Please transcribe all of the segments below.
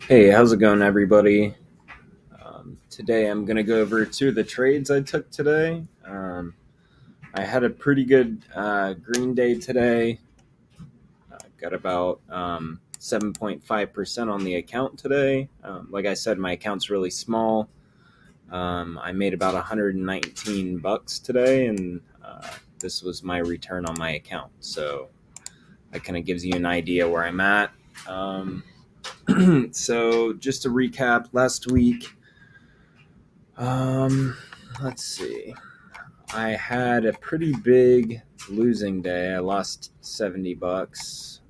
Hey, how's it going, everybody? Today I'm going to go over two of the trades I took today. I had a pretty good green day today. Got about 7.5% on the account today. Like I said, my account's really small. I made about 119 bucks today, and this was my return on my account. So that kind of gives you an idea where I'm at. So just to recap, last week, Um, let's see. I had a pretty big losing day. I lost 70 bucks.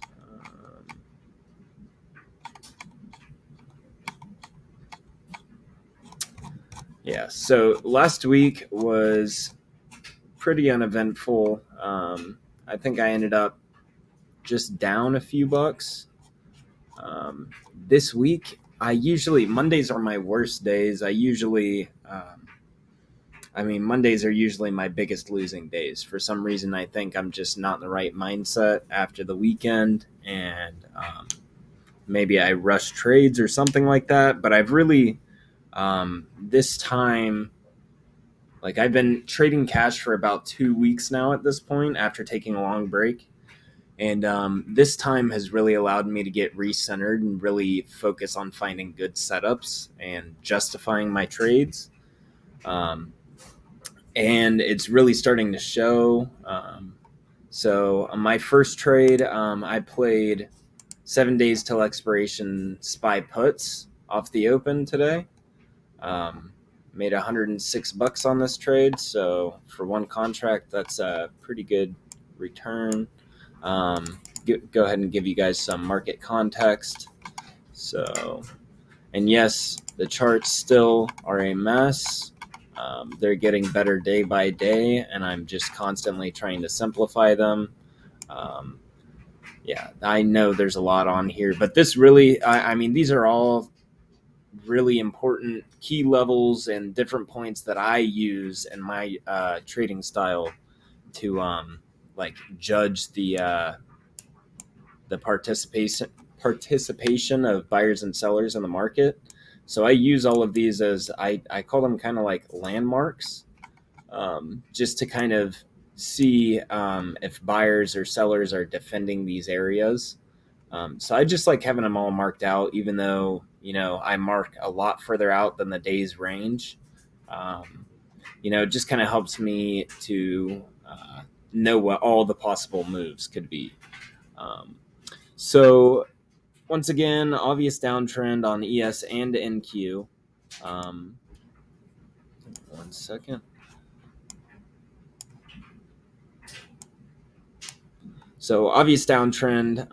Yeah, so last week was pretty uneventful. I think I ended up just down a few bucks. This week, Mondays are my worst days. Mondays are usually my biggest losing days. For some reason, I think I'm just not in the right mindset after the weekend, and maybe I rush trades or something like that. But I've really, this time, like I've been trading cash for about 2 weeks now at this point after taking a long break. And this time has really allowed me to get recentered and really focus on finding good setups and justifying my trades. Um, and it's really starting to show. So on my first trade, I played 7 days till expiration SPY puts off the open today. Um, Made 106 bucks on this trade. So for one contract, that's a pretty good return. Go ahead and give you guys some market context. So, and yes, the charts still are a mess. They're getting better day by day, and I'm just constantly trying to simplify them. Um, yeah, I know there's a lot on here, but this really, I mean, these are all really important key levels and different points that I use in my trading style to like judge the participation of buyers and sellers in the market. So I use all of these as I call them kind of like landmarks, just to kind of see if buyers or sellers are defending these areas. So I just like having them all marked out, even though, I mark a lot further out than the day's range. Um, it just kind of helps me to know what all the possible moves could be. Um, so once again, obvious downtrend on ES and NQ. Um, one second. So obvious downtrend.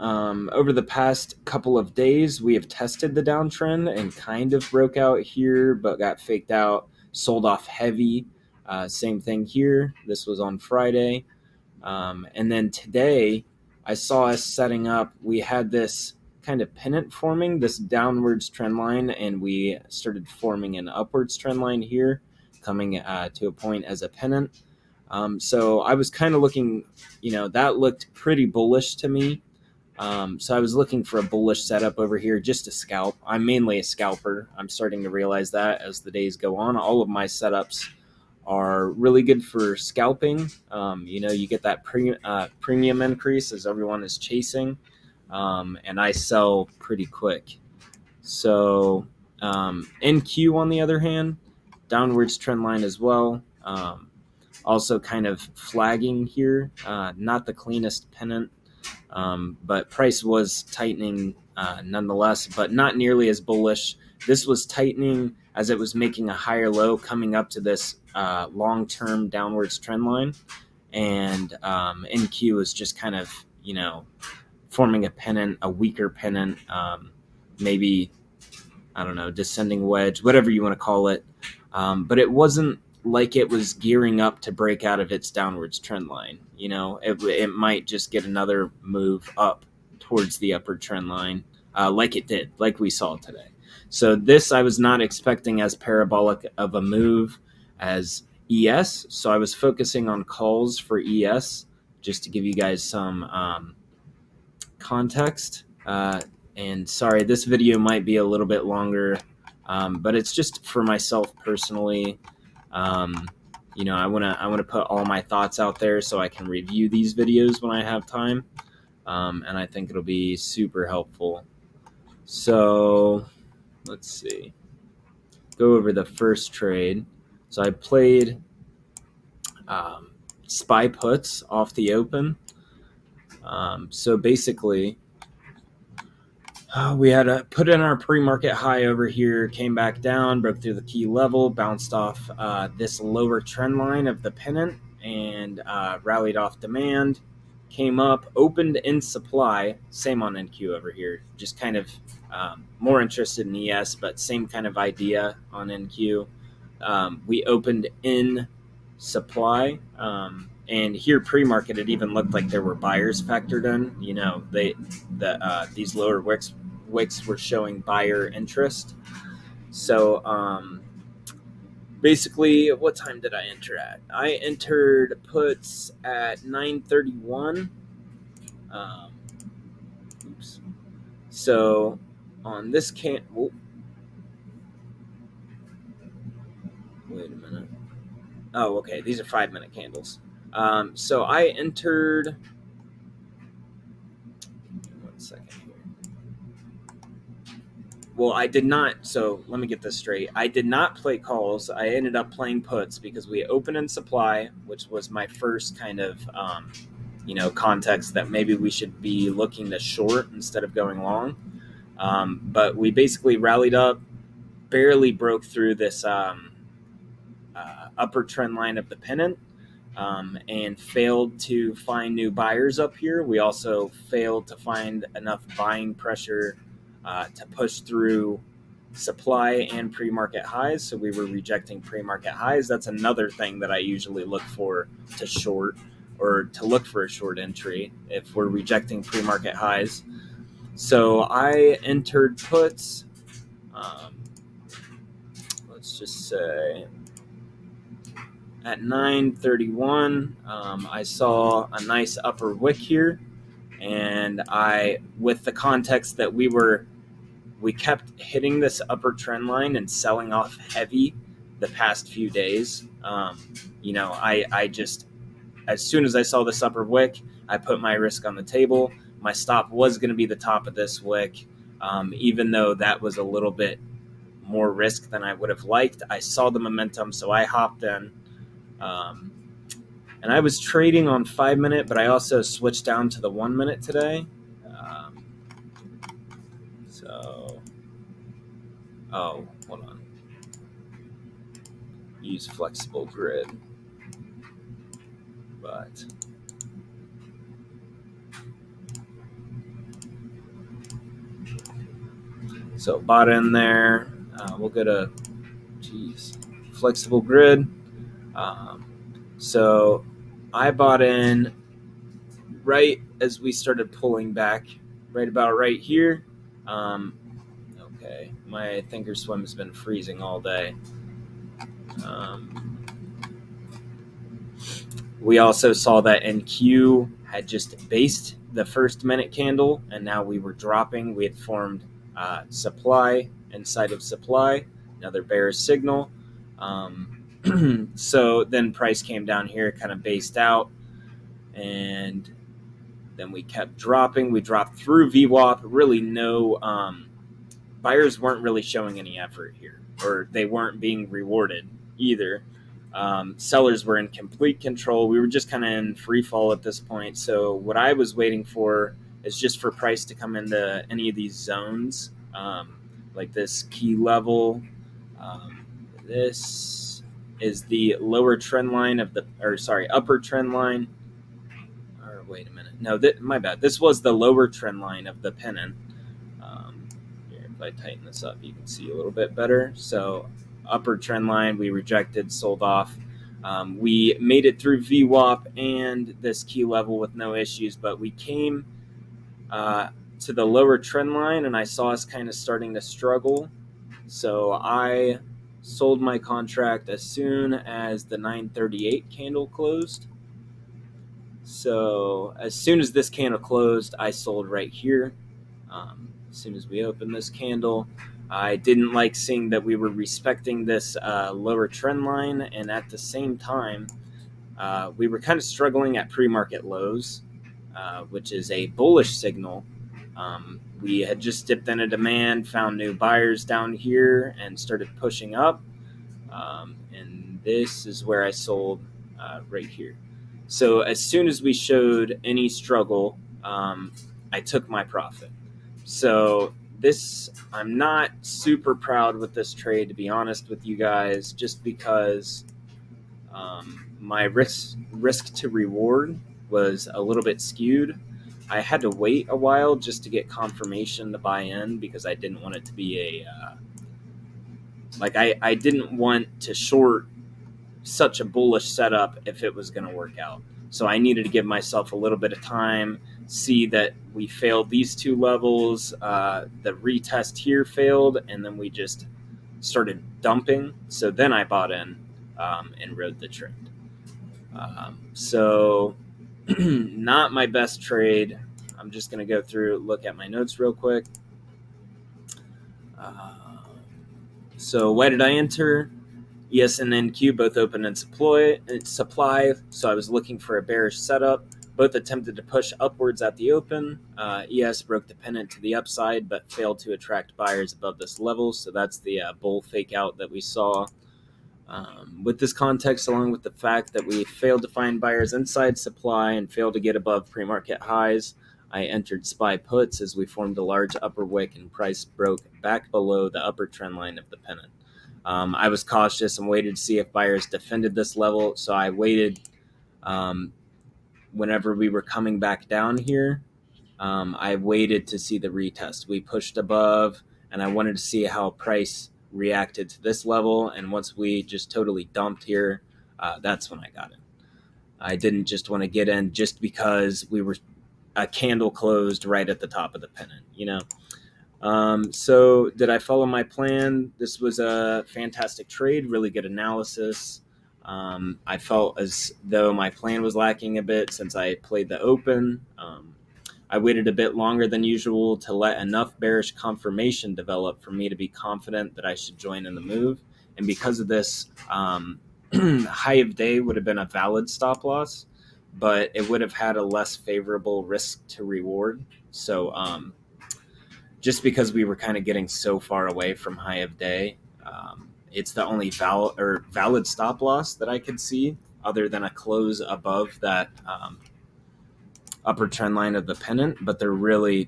Over the past couple of days, we have tested the downtrend and kind of broke out here, but got faked out, sold off heavy. Same thing here. This was on Friday. And then today, I saw us setting up. We had this kind of pennant forming, this downwards trend line, and we started forming an upwards trend line here, coming to a point as a pennant. So I was kind of looking, that looked pretty bullish to me. So I was looking for a bullish setup over here just to scalp. I'm mainly a scalper. I'm starting to realize that as the days go on. All of my setups are really good for scalping. You get that premium increase as everyone is chasing, and I sell pretty quick. So NQ, on the other hand, downwards trend line as well. Also kind of flagging here, not the cleanest pennant, but price was tightening nonetheless, but not nearly as bullish. This was tightening as it was making a higher low coming up to this long-term downwards trend line, and NQ is just kind of forming a pennant, a weaker pennant, maybe, I don't know, descending wedge, whatever you want to call it. But it wasn't like it was gearing up to break out of its downwards trend line. It might just get another move up towards the upper trend line, like it did, like we saw today. So this I was not expecting as parabolic of a move as ES. So I was focusing on calls for ES just to give you guys some context. And sorry, this video might be a little bit longer, but it's just for myself personally. Um, I wanna put all my thoughts out there so I can review these videos when I have time, and I think it'll be super helpful. So let's see. Go over the first trade. So I played SPY puts off the open. So basically, we had to put in our pre-market high over here, came back down, broke through the key level, bounced off this lower trend line of the pennant, and rallied off demand, came up, opened in supply, same on NQ over here, just kind of more interested in ES, but same kind of idea on NQ. We opened in supply, and here pre-market it even looked like there were buyers factored in. These lower wicks were showing buyer interest. So basically, what time did I enter at? I entered puts at 9:31. Oops. So on this wait a minute. Oh, okay. These are 5-minute candles. So I entered. One second here. Well, I did not. So let me get this straight. I did not play calls. I ended up playing puts because we opened in supply, which was my first kind of, context that maybe we should be looking to short instead of going long. But we basically rallied up, barely broke through this upper trend line of the pennant, and failed to find new buyers up here. We also failed to find enough buying pressure to push through supply and pre-market highs. So we were rejecting pre-market highs. That's another thing that I usually look for to short, or to look for a short entry if we're rejecting pre-market highs. So I entered puts. Let's just say at 9:31, I saw a nice upper wick here, and with the context that we kept hitting this upper trend line and selling off heavy the past few days. I just, as soon as I saw this upper wick, I put my risk on the table. My stop was going to be the top of this wick, even though that was a little bit more risk than I would have liked. I saw the momentum, so I hopped in. And I was trading on 5-minute, but I also switched down to the 1-minute today. Hold on. Use flexible grid. But so bought in there. We'll go to flexible grid. So I bought in right as we started pulling back, right about right here. Okay, my thinkorswim has been freezing all day. We also saw that NQ had just based the first minute candle, and now we were dropping. We had formed supply inside of supply, another bearish signal. So then price came down here, kind of based out, and then we kept dropping. We dropped through VWAP. Really no buyers weren't really showing any effort here, or they weren't being rewarded either. Sellers were in complete control. We were just kind of in free fall at this point. So what I was waiting for is just for price to come into any of these zones, like this key level. This is the lower trend line upper trend line. Or wait a minute. No, my bad. This was the lower trend line of the pennant. If I tighten this up, you can see a little bit better. So upper trend line, we rejected, sold off. We made it through VWAP and this key level with no issues, but we came to the lower trend line, and I saw us kind of starting to struggle. So I sold my contract as soon as the 9:38 candle closed. So as soon as this candle closed, I sold right here. as soon as we open this candle. I didn't like seeing that we were respecting this lower trend line, and at the same time, we were kind of struggling at pre-market lows, which is a bullish signal. We had just dipped in a demand, found new buyers down here, and started pushing up. And this is where I sold right here. So as soon as we showed any struggle, I took my profit. So this, I'm not super proud with this trade, to be honest with you guys, just because my risk to reward was a little bit skewed. I had to wait a while just to get confirmation to buy in because I didn't want it to be I didn't want to short such a bullish setup if it was going to work out. So I needed to give myself a little bit of time, see that we failed these two levels, the retest here failed, and then we just started dumping. So then I bought in and rode the trend. So not my best trade. I'm just going to go through, look at my notes real quick. So why did I enter? ES and NQ both open in supply, so I was looking for a bearish setup. Both attempted to push upwards at the open. ES broke the pennant to the upside, but failed to attract buyers above this level, so that's the bull fake out that we saw. With this context, along with the fact that we failed to find buyers inside supply and failed to get above pre-market highs, I entered SPY puts as we formed a large upper wick and price broke back below the upper trend line of the pennant. I was cautious and waited to see if buyers defended this level, so I waited whenever we were coming back down here. I waited to see the retest. We pushed above, and I wanted to see how price reacted to this level, and once we just totally dumped here, that's when I got in. I didn't just want to get in just because we were a candle closed right at the top of the pennant, you know. So did I follow my plan? This was a fantastic trade, really good analysis. I felt as though my plan was lacking a bit since I played the open. I waited a bit longer than usual to let enough bearish confirmation develop for me to be confident that I should join in the move. And because of this, high of day would have been a valid stop loss, but it would have had a less favorable risk to reward. So just because we were kind of getting so far away from high of day, it's the only valid stop loss that I could see other than a close above that upper trend line of the pennant, but they're really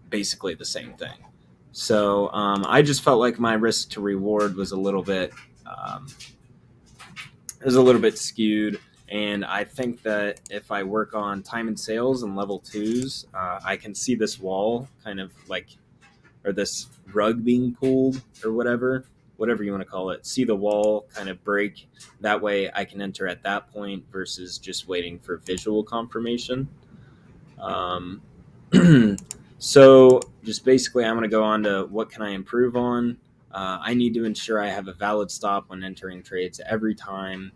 basically the same thing. So I just felt like my risk to reward was a little bit skewed. And I think that if I work on time and sales and level twos, I can see this wall kind of like, or this rug being pulled or whatever you want to call it, see the wall kind of break. That way I can enter at that point versus just waiting for visual confirmation. So just basically I'm going to go on to what can I improve on. I need to ensure I have a valid stop when entering trades every time.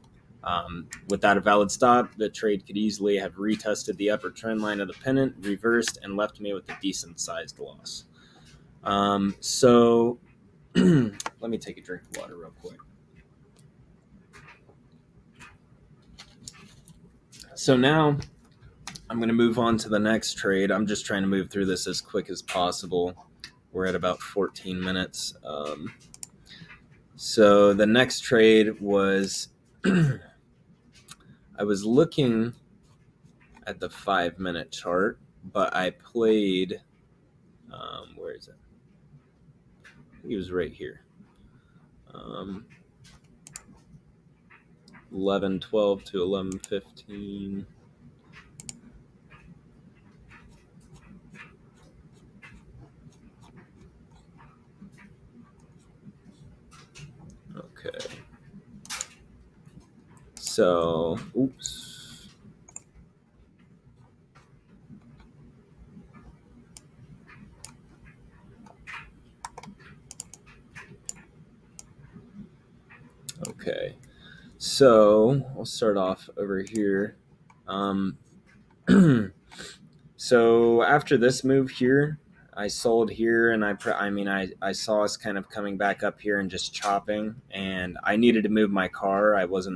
Without a valid stop, the trade could easily have retested the upper trend line of the pennant, reversed, and left me with a decent sized loss. So let me take a drink of water real quick. So now I'm going to move on to the next trade. I'm just trying to move through this as quick as possible. We're at about 14 minutes. So the next trade was I was looking at the 5-minute chart, but I played, where is it? I think it was right here. 11:12 to 11:15. Okay. So, oops. Okay. So, we'll start off over here. So, after this move here, I sold here, and I saw us kind of coming back up here and just chopping, and I needed to move my car. I was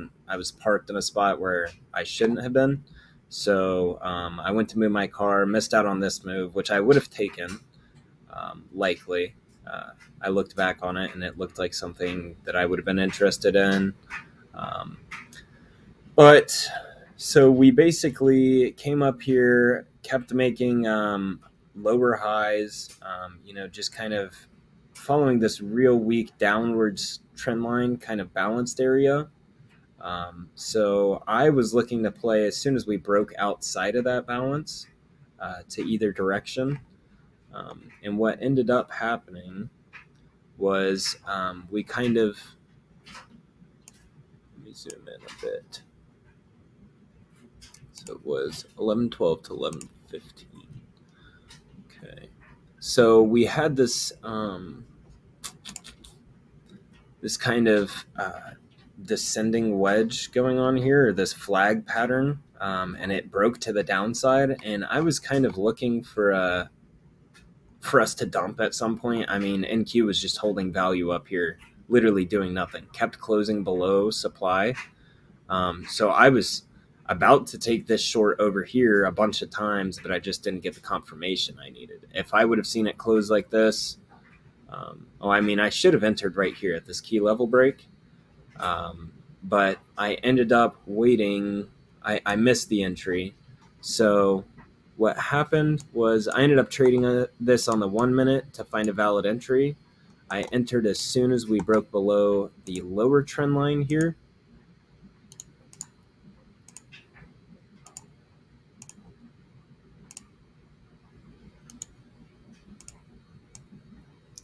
parked in a spot where I shouldn't have been. So I went to move my car, missed out on this move, which I would have taken, likely. Uh, I looked back on it, and it looked like something that I would have been interested in. Um, but so we basically came up here, kept making lower highs, just kind of following this real weak downwards trend line, kind of balanced area. So I was looking to play as soon as we broke outside of that balance to either direction. And what ended up happening was we kind of, let me zoom in a bit. So it was 11:12 to 11:15. Okay. So we had this kind of descending wedge going on here, or this flag pattern, and it broke to the downside. And I was kind of looking for us to dump at some point. I mean, NQ was just holding value up here, literally doing nothing, kept closing below supply. So I was about to take this short over here a bunch of times, but I just didn't get the confirmation I needed. If I would have seen it close like this, I should have entered right here at this key level break, but I ended up waiting. I missed the entry. So what happened was I ended up trading this on the 1 minute to find a valid entry. I entered as soon as we broke below the lower trend line here.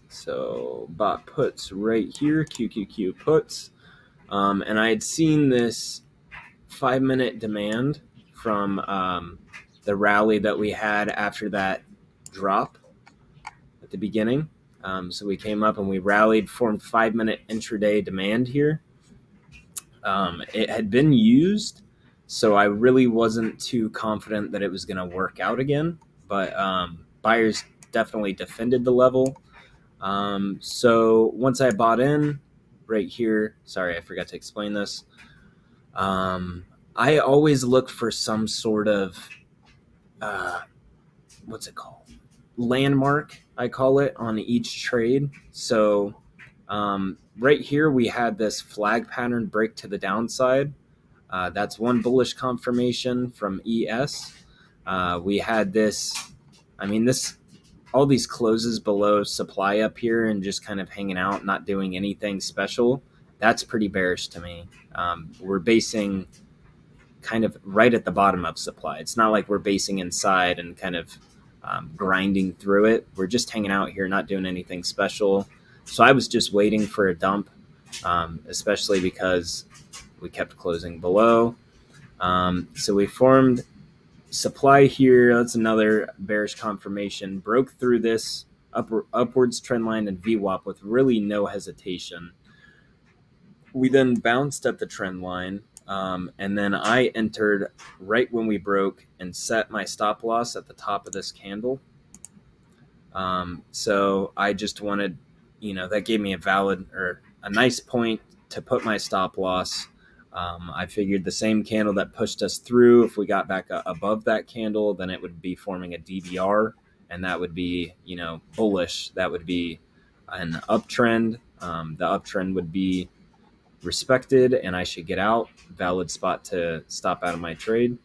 So bought puts right here, QQQ puts. And I had seen this 5 minute demand from the rally that we had after that drop at the beginning. So we came up and we rallied, formed 5 minute intraday demand here. It had been used, so I really wasn't too confident that it was going to work out again. But buyers definitely defended the level. So once I bought in right here, sorry, I forgot to explain this. I always look for some sort of, what's it called? Landmark, I call it, on each trade. So right here, we had this flag pattern break to the downside. That's one bullish confirmation from ES. We had this, all these closes below supply up here and just kind of hanging out, not doing anything special. That's pretty bearish to me. We're basing kind of right at the bottom of supply. It's not like we're basing inside and kind of grinding through it. We're just hanging out here, not doing anything special. So I was just waiting for a dump, especially because we kept closing below. So we formed supply here. That's another bearish confirmation. Broke through this upwards trend line and VWAP with really no hesitation. We then bounced at the trend line, and then I entered right when we broke and set my stop loss at the top of this candle. So I just wanted, that gave me a nice point to put my stop loss. I figured the same candle that pushed us through, if we got back above that candle, then it would be forming a DBR, and that would be, bullish. That would be an uptrend. The uptrend would be respected, and I should get out. Valid spot to stop out of my trade.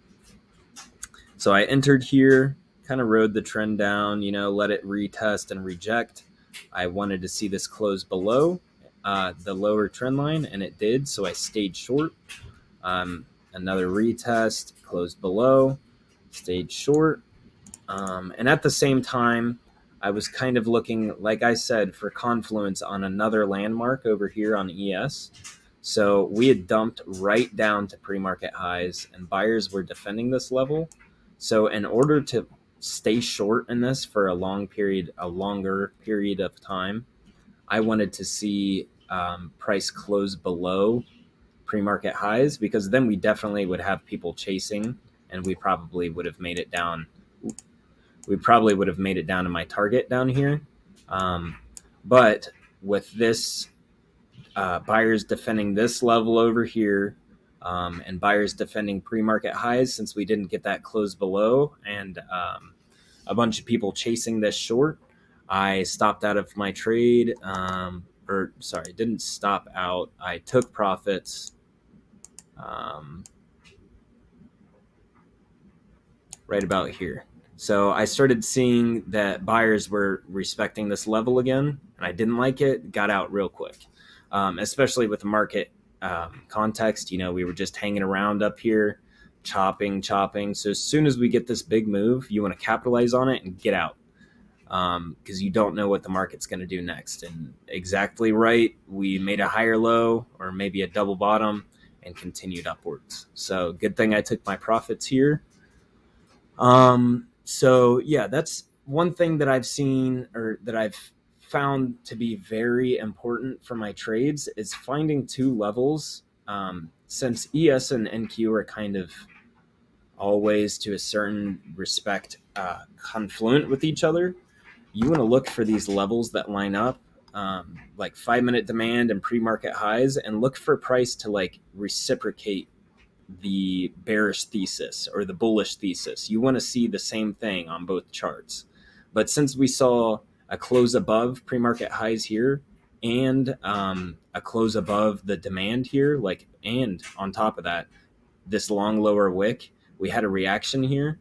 So I entered here, kind of rode the trend down, let it retest and reject. I wanted to see this close below the lower trend line, and it did, so I stayed short. Another retest, closed below, stayed short. And at the same time, I was kind of looking, like I said, for confluence on another landmark over here on ES. So we had dumped right down to pre-market highs, and buyers were defending this level. So in order to stay short in this for a longer period of time, I wanted to see price close below pre-market highs, because then we definitely would have people chasing, and we probably would have made it down we probably would have made it down to my target down here. But with this, buyers defending this level over here, and buyers defending pre-market highs, since we didn't get that close below, and a bunch of people chasing this short, I stopped out of my trade. Or sorry, didn't stop out. I took profits. Right about here. So I started seeing that buyers were respecting this level again, and I didn't like it. Got out real quick, especially with the market context. We were just hanging around up here, chopping. So as soon as we get this big move, you want to capitalize on it and get out, because you don't know what the market's going to do next. And exactly right, we made a higher low or maybe a double bottom and continued upwards. So good thing I took my profits here. So yeah, that's one thing that I've seen, or that I've found to be very important for my trades, is finding two levels. Since ES and NQ are kind of always, to a certain respect, confluent with each other, you want to look for these levels that line up, like 5-minute demand and pre-market highs, and look for price to like reciprocate the bearish thesis or the bullish thesis. You want to see the same thing on both charts. But since we saw a close above pre-market highs here, and a close above the demand here, and on top of that, this long lower wick, we had a reaction here.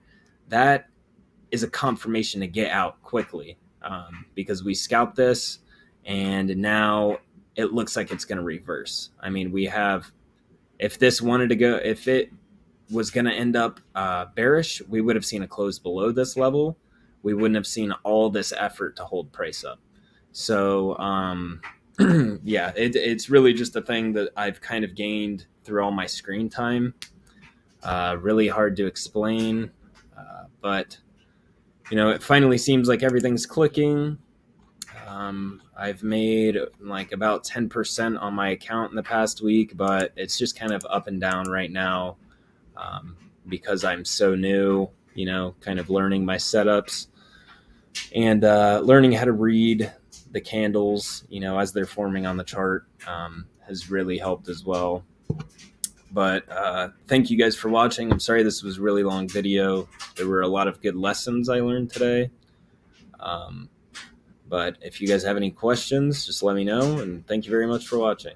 That is a confirmation to get out quickly, because we scalped this, and now it looks like it's going to reverse. I mean, we have, if it was going to end up bearish, we would have seen a close below this level. We wouldn't have seen all this effort to hold price up. So yeah, it's really just a thing that I've kind of gained through all my screen time. Really hard to explain, but it finally seems like everything's clicking. I've made like about 10% on my account in the past week, but it's just kind of up and down right now, because I'm so new, kind of learning my setups, and learning how to read the candles, as they're forming on the chart, has really helped as well. But thank you guys for watching. I'm sorry this was a really long video. There were a lot of good lessons I learned today. But if you guys have any questions, just let me know, and thank you very much for watching.